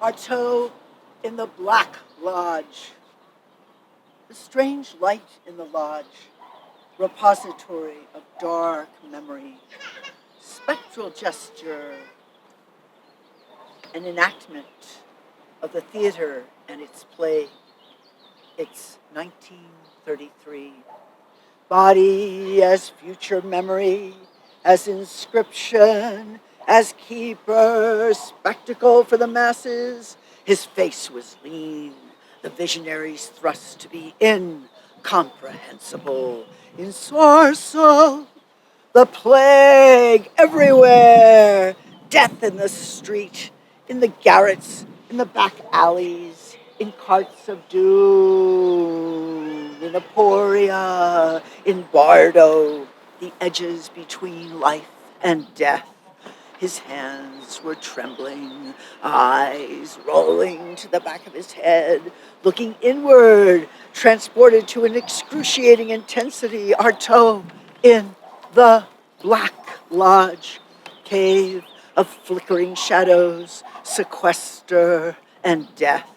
Artaud in the Black Lodge. The strange light in the lodge, repository of dark memory, spectral gesture, an enactment of the theater and its play. It's 1933. Body as future memory, as inscription, as keeper, spectacle for the masses. His face was lean, the visionary's thrust to be incomprehensible, insourcel, the plague everywhere, death in the street, in the garrets, in the back alleys, in carts of doom, in Aporia, in Bardo, the edges between life and death. His hands were trembling, eyes rolling to the back of his head, looking inward, transported to an excruciating intensity. Artaud in the Black Lodge, cave of flickering shadows, sequester, and death.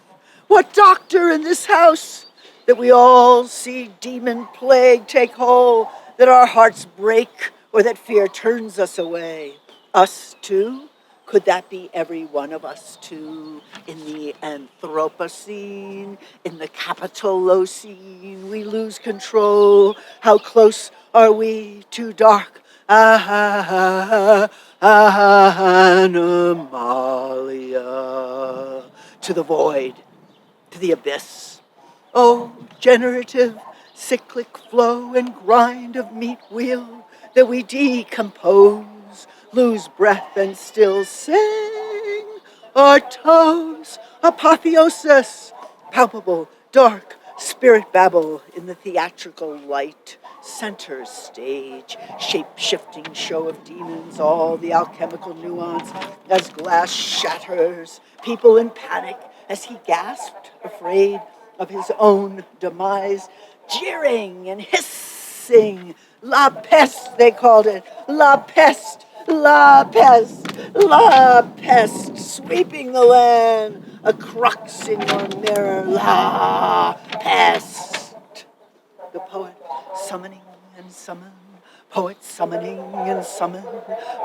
What doctor in this house that we all see demon plague take hold, that our hearts break, or that fear turns us away? Us too? Could that be every one of us too? In the Anthropocene, in the Capitolocene, we lose control. How close are we to dark Anomalia, to the void, to the abyss? Oh, generative, cyclic flow and grind of meat wheel, that we decompose, lose breath and still sing. Our toes, apotheosis, palpable, dark, spirit babble in the theatrical light, center stage, shape-shifting show of demons, all the alchemical nuance as glass shatters, people in panic as he gasped, afraid of his own demise, jeering and hissing. La peste, they called it. La peste, la peste, la peste, sweeping the land, a crux in your mirror. La peste. The poet summoning and summon, poet summoning and summon,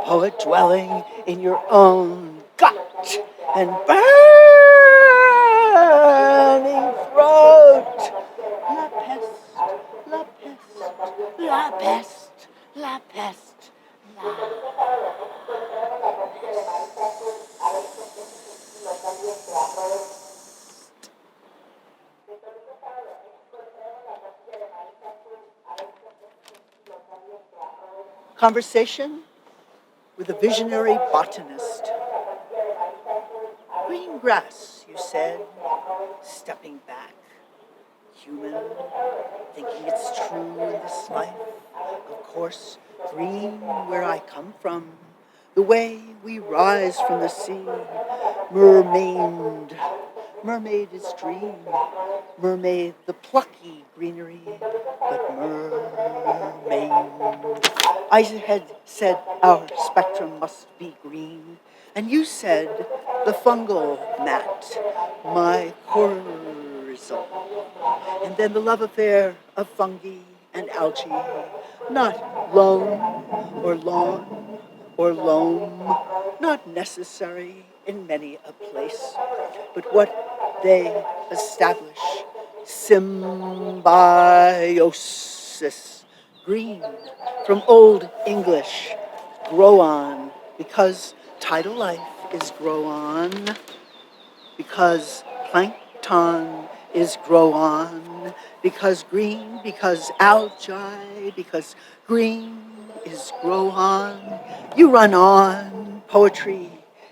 poet dwelling in your own gut and burning throat. La peste, la peste, la peste, la peste, la Conversation with a visionary botanist. Green grass, you said, stepping back. Human, thinking it's true in this life. Of course, green where I come from. The way we rise from the sea. Mermaid. Mermaid is dream. Mermaid, the plucky greenery. But mermaid. I had said our spectrum must be green. And you said the fungal mat, my horizon. And then the love affair of fungi and algae, not loam or lawn or loam, not necessary in many a place, but what they establish, symbiosis, green, from Old English, grow on, because tidal life is grow on, because plankton is grow on, because green, because algae, because green is grow on. You run on. Poetry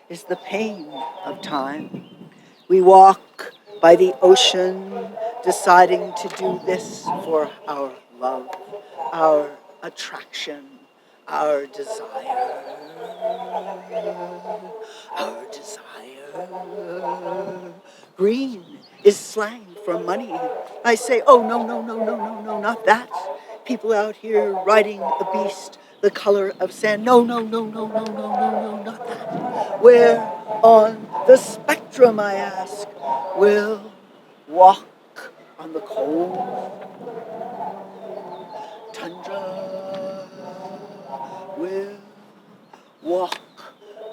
is the pain of time. We walk by the ocean, deciding to do this for our love, our attraction, our desire, our desire. Green is slang for money. I say, oh, no, not that. People out here riding a beast, the color of sand. No, not that. We're on the spectrum spectrum, I ask, will walk on the cold tundra, will walk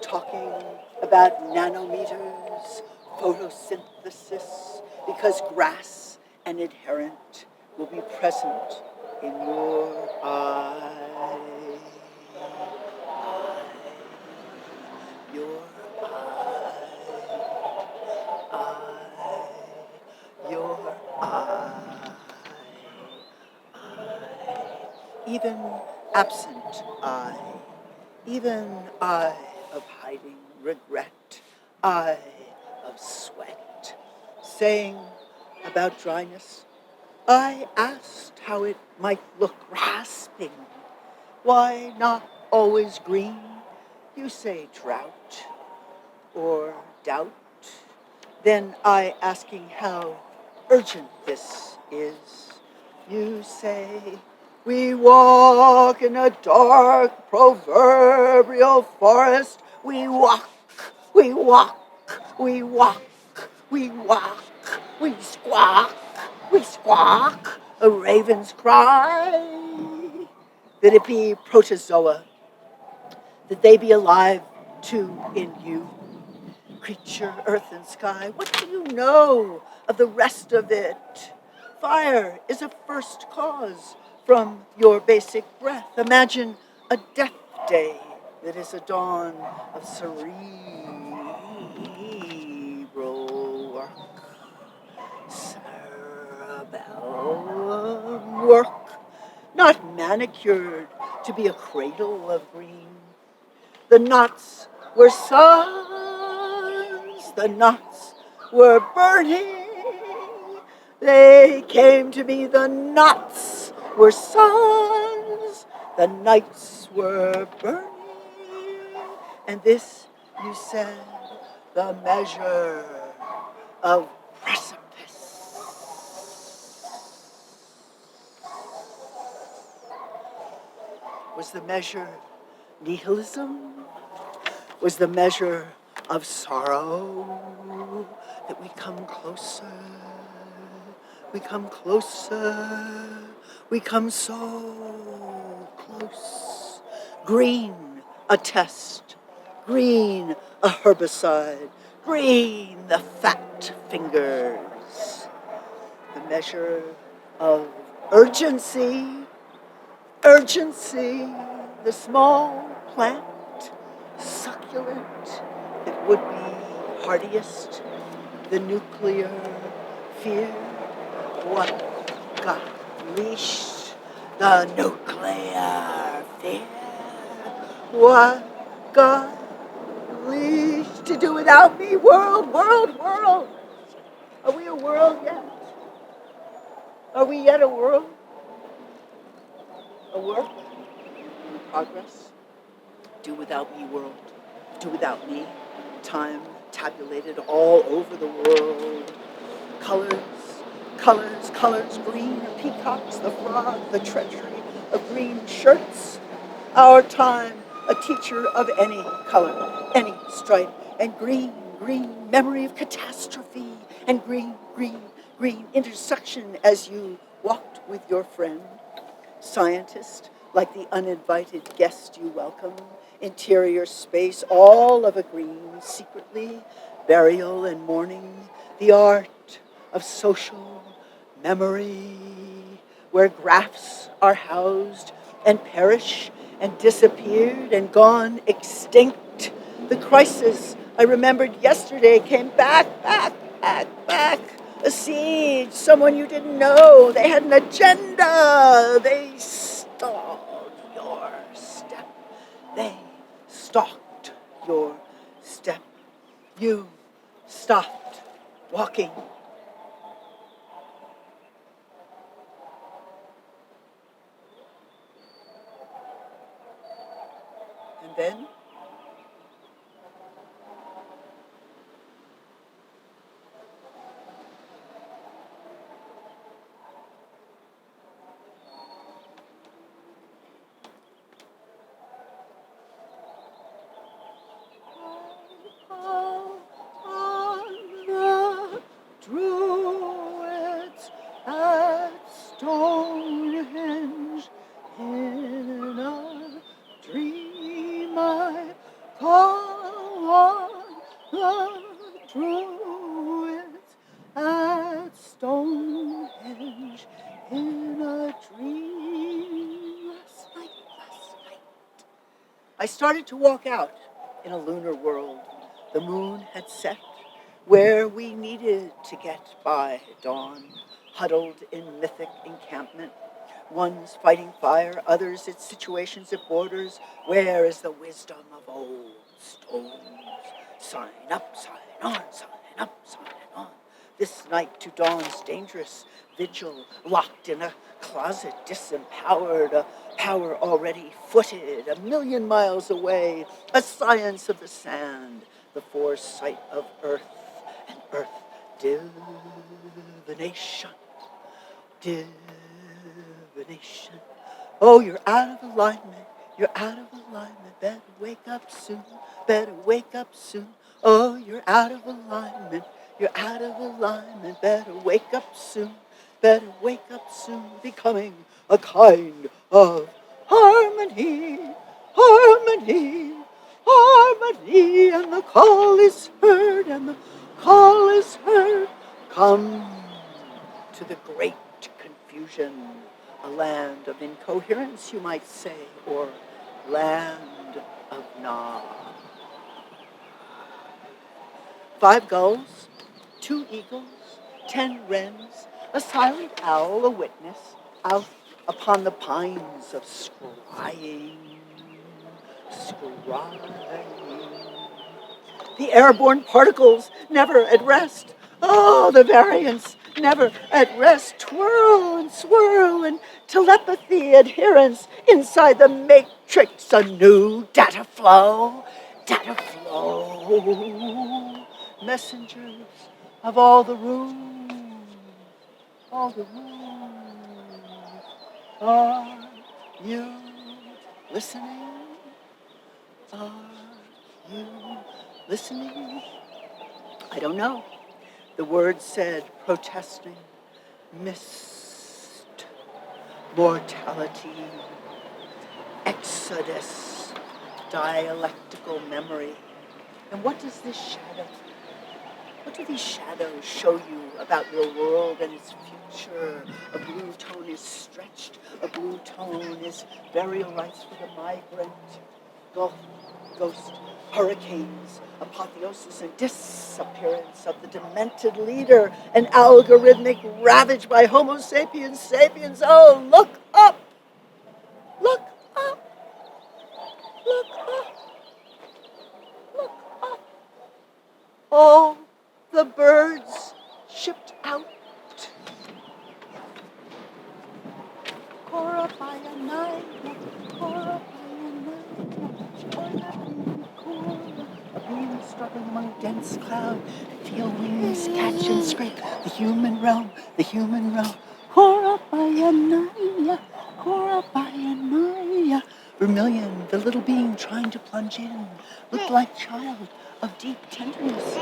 talking about nanometers, photosynthesis, because grass and inherent will be present in your eye, your eye, your eye, even absent eye, even eye of hiding regret, eye of sweat, saying about dryness, I asked how it might look rasping. Why not always green? You say drought or doubt. Then I asking how urgent this is. You say, we walk in a dark proverbial forest. We walk, we walk, we walk, we walk, we squawk, we squawk, a raven's cry. That it be protozoa, that they be alive too in you. Creature, earth and sky, what do you know of the rest of it? Fire is a first cause from your basic breath. Imagine a death day that is a dawn of cerebral work, cerebellum work, not manicured to be a cradle of green. The knots were suns, the knots were burning. They came to me, the knots were suns, the nights were burning. And this, you said, the measure of precipice. Was the measure nihilism? Was the measure of sorrow that we come closer, we come closer, we come so close. Green, a test. Green, a herbicide. Green, the fat fingers. The measure of urgency. Urgency, the small plant, succulent, it would be hardiest, the nuclear fear, what got leashed, the nuclear fear, what got leashed, to do without me, world, world, world. Are we a world yet? Are we yet a world? A work in progress? Do without me, world. Do without me. Time tabulated all over the world. Colors, colors, colors. Green peacocks, the frog, the treachery of green shirts. Our time, a teacher of any color, any stripe. And green, green, memory of catastrophe. And green, green, green, intersection as you walked with your friend. Scientist, like the uninvited guest you welcome, interior space, all of a green, secretly, burial and mourning, the art of social memory, where graphs are housed and perish and disappeared and gone extinct. The crisis I remembered yesterday came back. A siege, someone you didn't know. They had an agenda. They stalled your step. They stalked your step. You stopped walking. And then Stonehenge. In a dream I call on the druids at Stonehenge. In a dream last night. I started to walk out in a lunar world. The moon had set where we needed to get by dawn, huddled in mythic encampment. One's fighting fire, others its situations at borders. Where is the wisdom of old stones? Sign up, sign on, sign up, sign on. This night to dawn's dangerous vigil, locked in a closet, disempowered, a power already footed, 1,000,000 miles away, a science of the sand, the foresight of earth, and earth divination. Divination. Oh, you're out of alignment. You're out of alignment. Better wake up soon. Better wake up soon. Oh, you're out of alignment. You're out of alignment. Better wake up soon. Better wake up soon. Becoming a kind of harmony. Harmony. Harmony. And the call is heard. And the call is heard. Come to the great confusion, a land of incoherence, you might say, or land of Na. 5 gulls, 2 eagles, 10 wrens, a silent owl, a witness, out upon the pines of scrying. The airborne particles never at rest. Oh, the variants never at rest. Twirl and swirl and telepathy adherence inside the matrix. A new data flow. Data flow. Messengers of all the rooms. All the rooms. Are you listening? Are you listening? I don't know. The word said protesting, mist, mortality, exodus, dialectical memory. And what does this shadow, what do these shadows show you about your world and its future? A blue tone is stretched. A blue tone is burial rites for the migrant. Ghost, hurricanes, apotheosis and disappearance of the demented leader, an algorithmic ravaged by Homo sapiens sapiens. Oh, look up! Look up! Look up! Look up! All the birds shipped out. Cora by a night, Cora by a night. A being struggling among dense cloud, feel wings catch and scrape the human realm, the human realm. Korabayanaya, Korabayanaya. Vermilion, the little being trying to plunge in, looked like child of deep tenderness.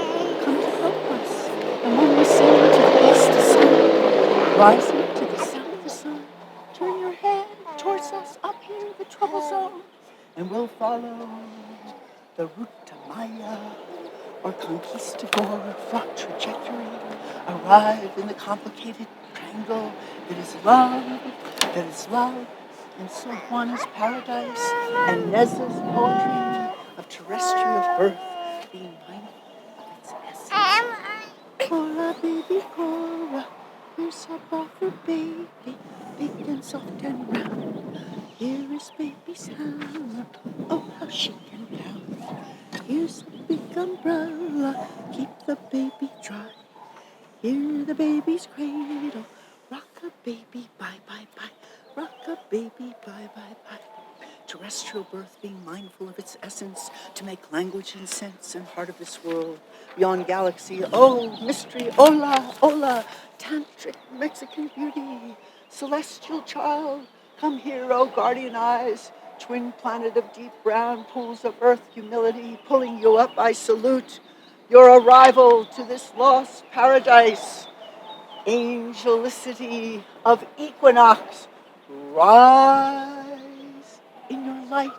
Come to help us. And when we sail to the east of sun, rising to the south of the sun, turn your head towards us up here, the trouble zone, and we'll follow the route to Maya or conquistador fraught trajectory, arrive in the complicated triangle that is love, and so Juana's paradise and Nez's poetry of terrestrial birth being mindful of its essence. Cora, baby, Cora, here's a ball for baby, big and soft and round. Here is baby's hammer, oh how she can pound. Here's a big umbrella, keep the baby dry. Here the baby's cradle, rock a baby, bye, bye, bye. Rock a baby, bye, bye, bye. Terrestrial birth being mindful of its essence to make language and sense and heart of this world. Beyond galaxy, oh, mystery, hola, hola. Tantric Mexican beauty, celestial child. Come here, oh guardian eyes. Twin planet of deep brown pools of earth humility, pulling you up, I salute your arrival to this lost paradise. Angelicity of equinox, rise in your light.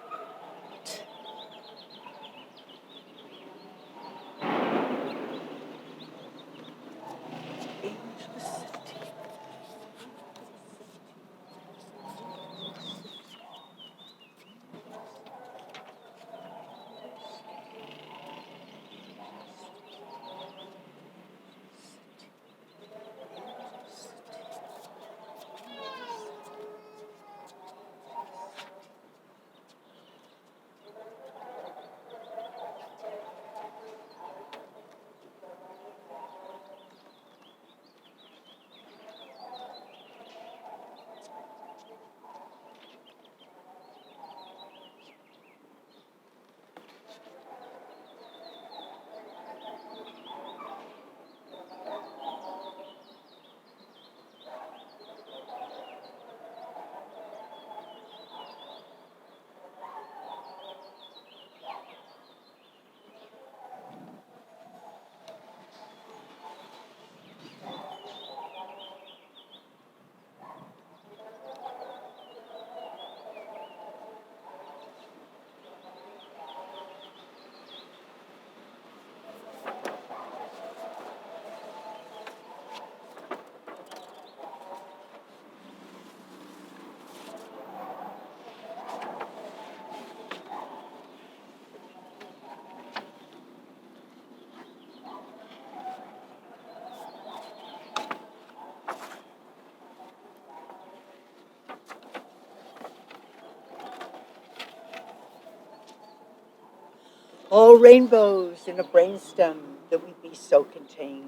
All rainbows in a brainstem that we be so contained.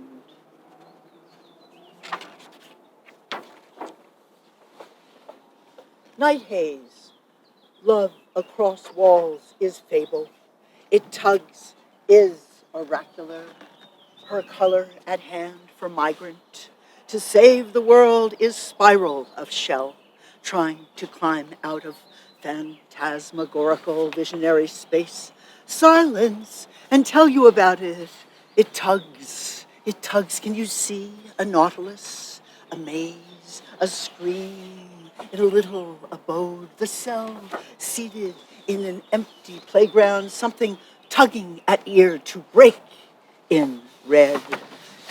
Night haze, love across walls is fable. It tugs, is oracular. Her color at hand for migrant. To save the world is spiral of shell, trying to climb out of phantasmagorical visionary space. Silence and tell you about it. It tugs. It tugs. Can you see a nautilus, a maze, a scream in a little abode, the cell seated in an empty playground, something tugging at ear to break in red.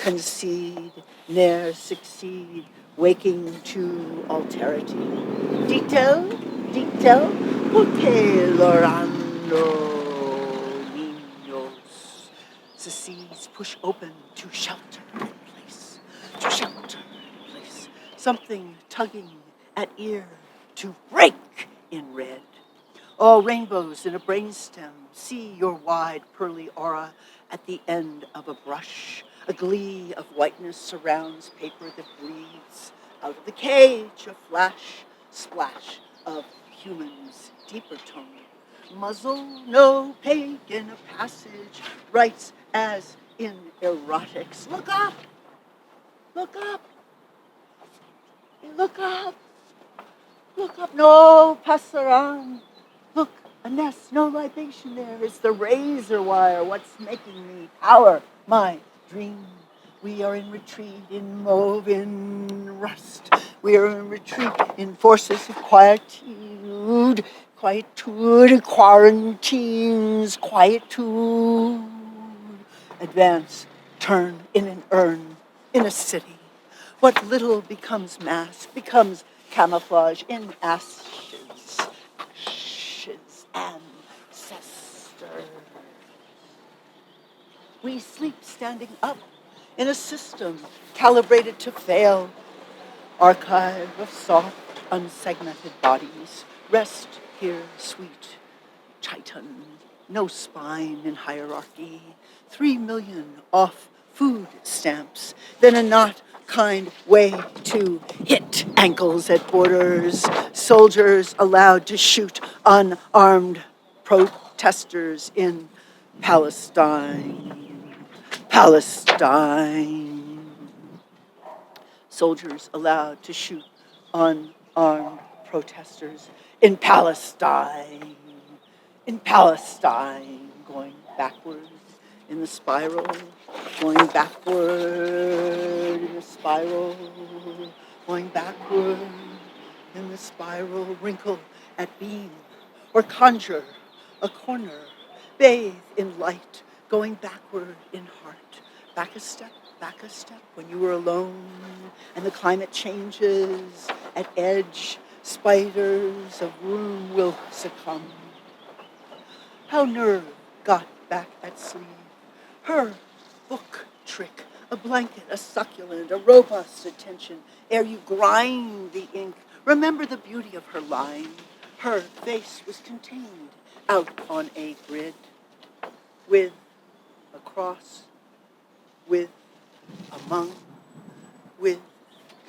Concede, ne'er succeed, waking to alterity. Detail, detail, porque lorando niños. The seas push open to shelter in place, to shelter in place. Something tugging at ear to break in red. All rainbows in a brainstem, see your wide pearly aura at the end of a brush. A glee of whiteness surrounds paper that bleeds. Out of the cage, a flash, splash of humans, deeper tone. Muzzle, no pagan, a passage, writes as in erotics. Look up, look up, look up, look up, no pasaran. Look, a nest, no libation there. It's the razor wire, what's making me power my dream. We are in retreat, in mauve, in rust. We are in retreat in forces of quietude, quietude, quarantines, quietude. Advance, turn in an urn, in a city. What little becomes mass, becomes camouflage in ashes. Ancestors. We sleep standing up in a system calibrated to fail. Archive of soft, unsegmented bodies. Rest here, sweet Titan. No spine in hierarchy. 3 million off food stamps. Then a not kind way to hit ankles at borders. Soldiers allowed to shoot unarmed protesters in Palestine. Palestine. Soldiers allowed to shoot unarmed protesters in Palestine. In Palestine, going backwards in the spiral, going backward in the spiral, going backward in the spiral wrinkle at beam, or conjure a corner, bathe in light, going backward in heart, back a step, when you were alone, and the climate changes, at edge, spiders of room will succumb. How nerve got back at sleeve, her book trick, a blanket, a succulent, a robust attention, ere you grind the ink. Remember the beauty of her line. Her face was contained out on a grid, with, across, with, among, with,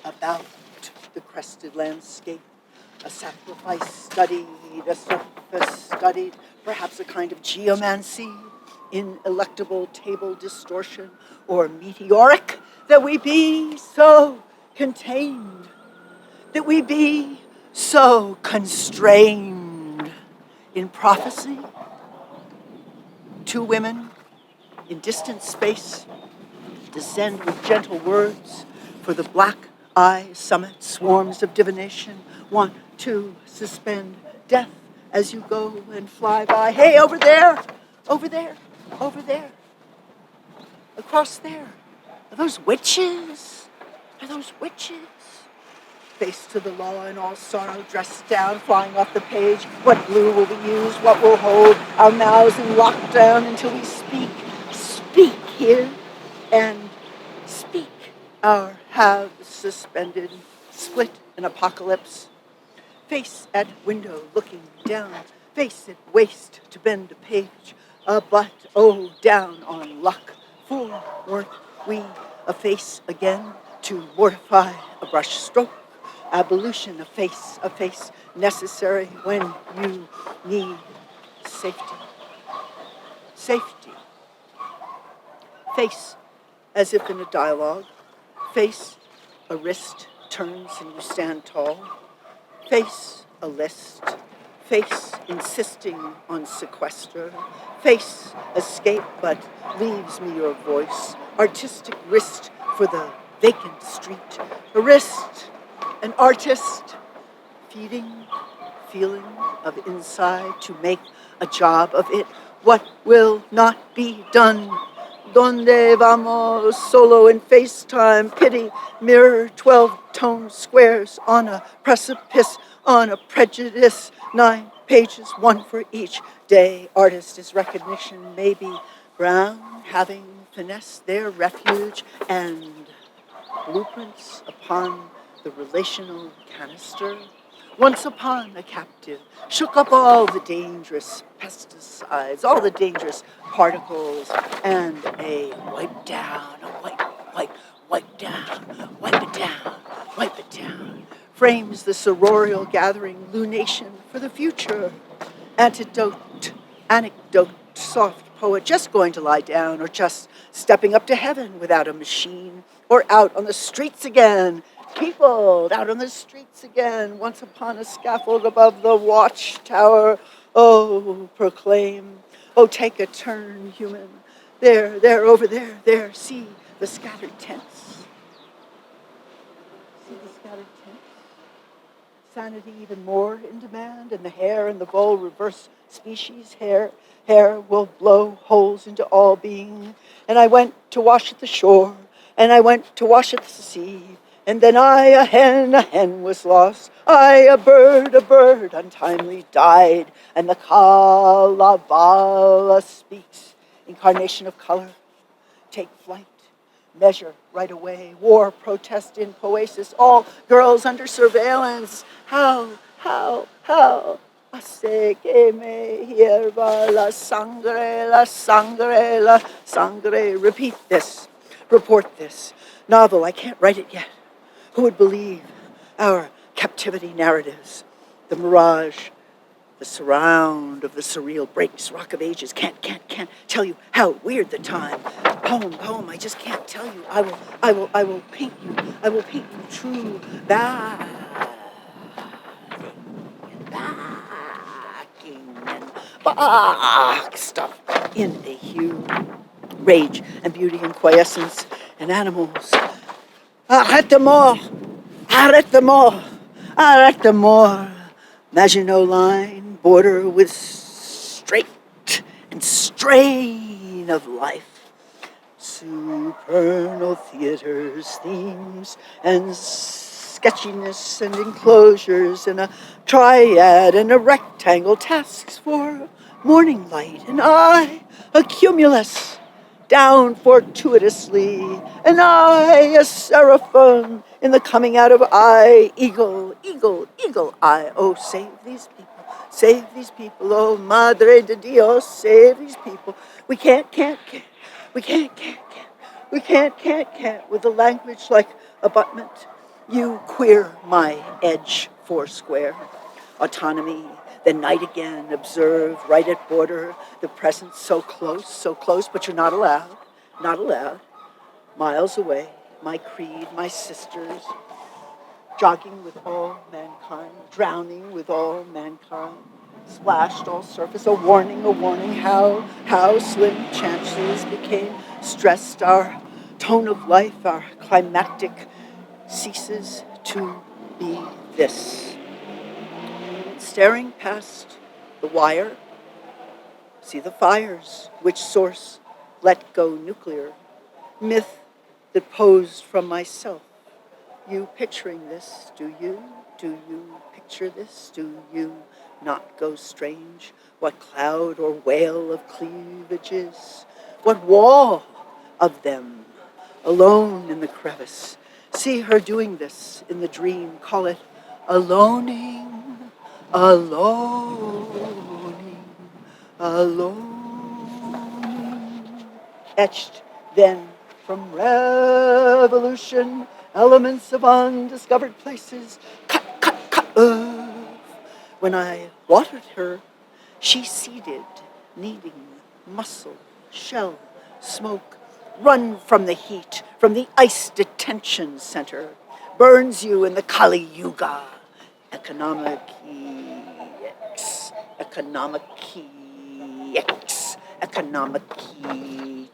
about the crested landscape, a sacrifice studied, a surface studied, perhaps a kind of geomancy, ineluctable table distortion, or meteoric, that we be so contained, that we be so constrained in prophecy. Two women in distant space descend with gentle words for the black eye summit, swarms of divination want to suspend death as you go and fly by. Hey, over there, over there, over there, across there. Are those witches? Are those witches? Face to the law in all sorrow, dressed down, flying off the page. What glue will we use? What will hold our mouths in lockdown until we speak? Speak here and speak. Our halves suspended, split in apocalypse. Face at window looking down, face at waist to bend a page. A butt, oh, down on luck. For weren't we a face again to mortify a brush stroke? Abolition, a face necessary when you need safety. Safety. Face as if in a dialogue. Face, a wrist turns and you stand tall. Face, a list. Face, insisting on sequester. Face, escape, but leaves me your voice. Artistic wrist for the vacant street. A wrist, an artist, feeding, feeling of inside to make a job of it. What will not be done? Donde vamos? Solo in FaceTime, pity, mirror, 12-tone squares on a precipice, on a prejudice, 9 pages, one for each day. Artist is recognition, maybe brown, having finessed their refuge, and blueprints upon the relational canister. Once upon a captive, shook up all the dangerous pesticides, all the dangerous particles, and a wipe down, wipe down, wipe it down, frames the sororial gathering, lunation for the future. Antidote, anecdote, soft poet, just going to lie down, or just stepping up to heaven without a machine, or out on the streets again. People out on the streets again, once upon a scaffold above the watchtower. Oh, proclaim, oh, take a turn, human. There, over there, see the scattered tents. See the scattered tents? Sanity even more in demand, and the hair and the bowl reverse species. Hair will blow holes into all being. And I went to wash at the shore, and I went to wash at the sea. And then I, a hen was lost. I, a bird, untimely died. And the Kalevala speaks, incarnation of color. Take flight, measure right away. War, protest in Poesis, all girls under surveillance. How? Hace que me hierva la sangre. Repeat this, report this. Novel, I can't write it yet. Who would believe our captivity narratives? The mirage, the surround of the surreal breaks, rock of ages. Can't tell you how weird the time. Poem, I just can't tell you. I will paint you. I will paint you true. Backing and boxed up in a hue. Rage and beauty and quiescence and animals. Arrête de mort! Arrête more, Maginot Line, border with straight and strain of life. Supernal theaters, themes, and sketchiness and enclosures, and a triad and a rectangle, tasks for morning light, and I, a cumulus, down fortuitously, and I, a seraphim, in the coming out of I, eagle, eagle, eagle, I. Oh, save these people, oh, Madre de Dios, save these people. We can't, we can't, with a language like abutment. You queer my edge foursquare. Autonomy, then night again, observe, right at border, the present so close, but you're not allowed. Miles away, my creed, my sisters, jogging with all mankind, drowning with all mankind, splashed all surface, a warning, how slim chances became stressed, our tone of life, our climactic ceases to be this. Staring past the wire, see the fires, which source let go nuclear, myth that posed from myself. You picturing this, do you? Do you picture this? Do you not go strange? What cloud or whale of cleavages? What wall of them, alone in the crevice? See her doing this in the dream, call it aloning, aloning, aloning. Etched then from revolution, elements of undiscovered places, cut, When I watered her, she seeded, kneading, muscle, shell, smoke, run from the heat, from the ice detention center, burns you in the Kali Yuga, economic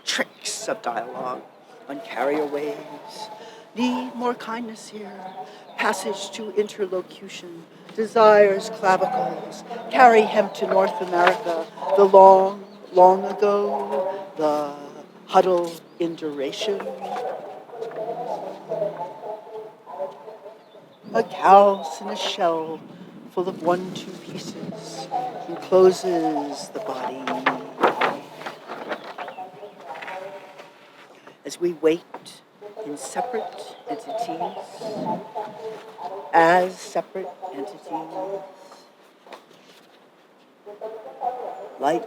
tricks of dialogue on carrier waves. Need more kindness here. Passage to interlocution. Desires clavicles. Carry hemp to North America. The long ago. The huddle in duration. A house in a shell full of 1-2 pieces encloses the body. As we wait in separate entities, as separate entities, light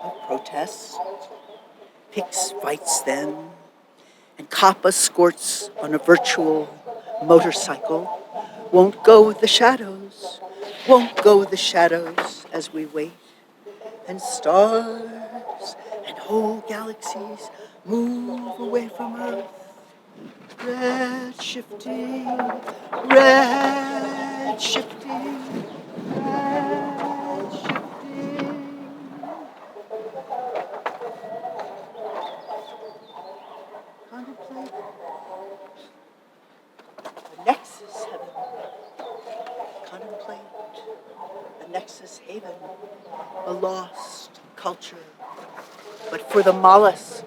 of protest, picks fights then, and Kappa squirts on a virtual motorcycle, won't go with the shadows as we wait, and stars and whole galaxies move away from Earth, red shifting, red shifting, red shifting. Contemplate the nexus heaven. Contemplate the nexus haven, a lost culture. But for the mollusk,